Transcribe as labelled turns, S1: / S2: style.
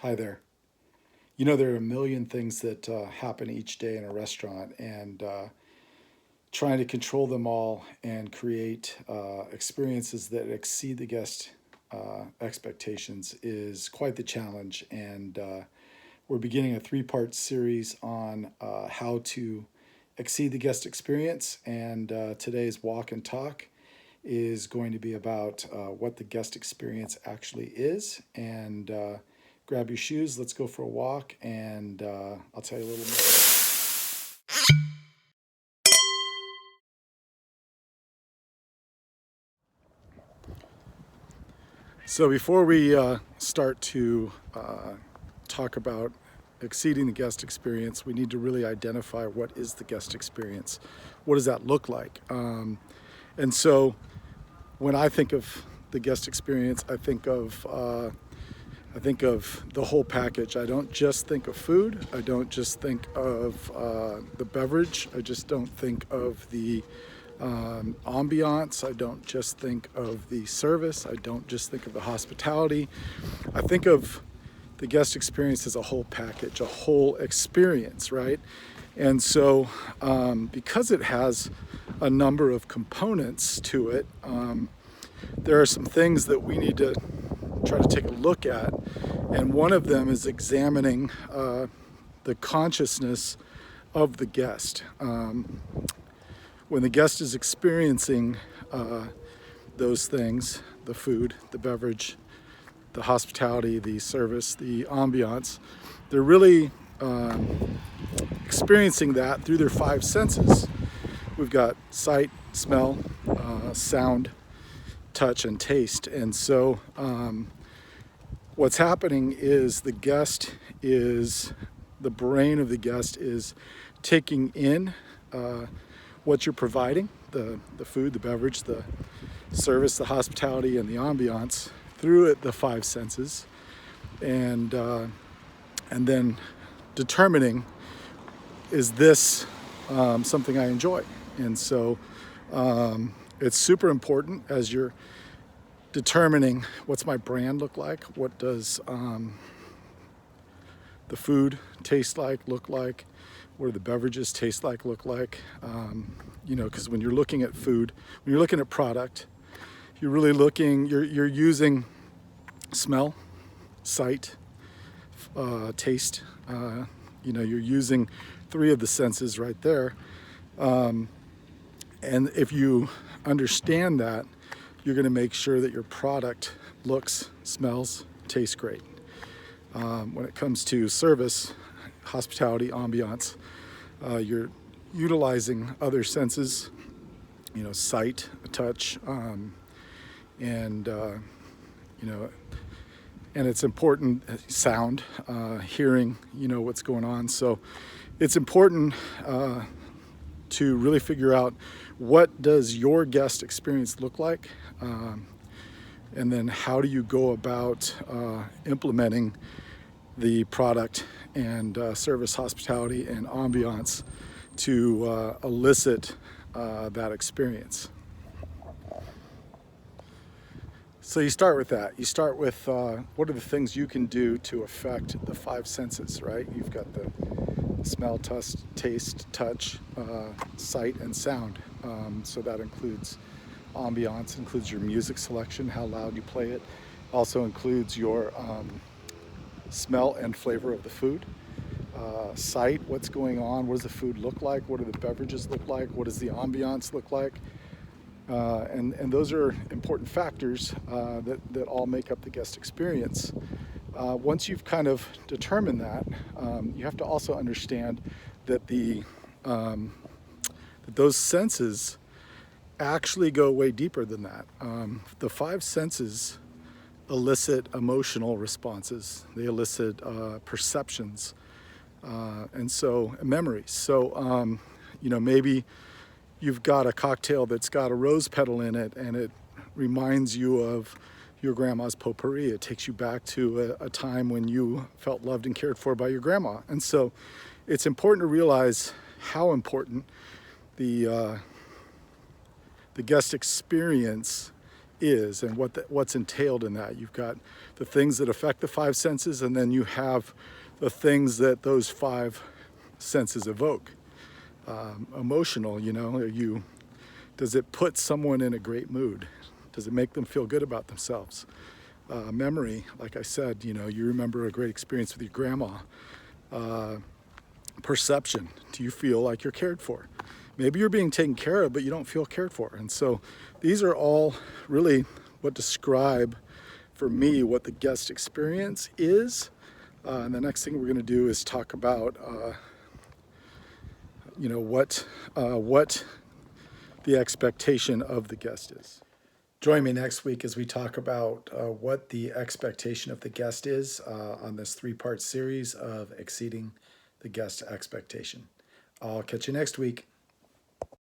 S1: Hi there. You know, there are a million things that happen each day in a restaurant, and trying to control them all and create experiences that exceed the guest expectations is quite the challenge. And we're beginning a three-part series on how to exceed the guest experience. And today's walk and talk is going to be about what the guest experience actually is. And grab your shoes, let's go for a walk, and I'll tell you a little more. So, before we start to talk about exceeding the guest experience, we need to really identify what is the guest experience. What does that look like? And so, when I think of the guest experience, I think of the whole package. I don't just think of food. I don't just think of the beverage. I just don't think of the ambiance. I don't just think of the service. I don't just think of the hospitality. I think of the guest experience as a whole package, a whole experience, right? And so, because it has a number of components to it, there are some things that we need to try to take a look at. And one of them is examining the consciousness of the guest. When the guest is experiencing those things, the food, the beverage, the hospitality, the service, the ambiance, they're really experiencing that through their five senses. We've got sight, smell, sound, touch, and taste. And so what's happening is the brain of the guest is taking in what you're providing, the food, the beverage, the service, the hospitality, and the ambiance through the five senses, and then determining, is this something I enjoy? And so it's super important as you're determining, what's my brand look like? What does the food taste like, look like? What do the beverages taste like, look like? Because when you're looking at food, when you're looking at product, you're using smell, sight, taste. You're using three of the senses right there. And if you understand that, you're going to make sure that your product looks, smells, tastes great. When it comes to service, hospitality, ambiance, you're utilizing other senses, sight, touch, and and it's important, sound, hearing, what's going on. So it's important to really figure out, what does your guest experience look like, and then how do you go about implementing the product and service, hospitality, and ambiance to elicit that experience. So you start with that. You start with what are the things you can do to affect the five senses, right? You've got the smell, taste, touch, sight, and sound. So that includes ambiance, includes your music selection, how loud you play it. Also includes your smell and flavor of the food. Sight, what's going on, what does the food look like, what do the beverages look like, what does the ambiance look like. And those are important factors that all make up the guest experience. Once you've kind of determined that, you have to also understand that that those senses actually go way deeper than that. The five senses elicit emotional responses. They elicit perceptions, and so memories. So maybe you've got a cocktail that's got a rose petal in it, and it reminds you of your grandma's potpourri. It takes you back to a time when you felt loved and cared for by your grandma. And so it's important to realize how important the guest experience is and what's entailed in that. You've got the things that affect the five senses, and then you have the things that those five senses evoke. Emotional, does it put someone in a great mood? Does it make them feel good about themselves? Memory, like I said, you remember a great experience with your grandma. Perception, do you feel like you're cared for? Maybe you're being taken care of, but you don't feel cared for. And so these are all really what describe, for me, what the guest experience is. And the next thing we're going to do is talk about, what the expectation of the guest is. Join me next week as we talk about what the expectation of the guest is on this three-part series of exceeding the guest expectation. I'll catch you next week.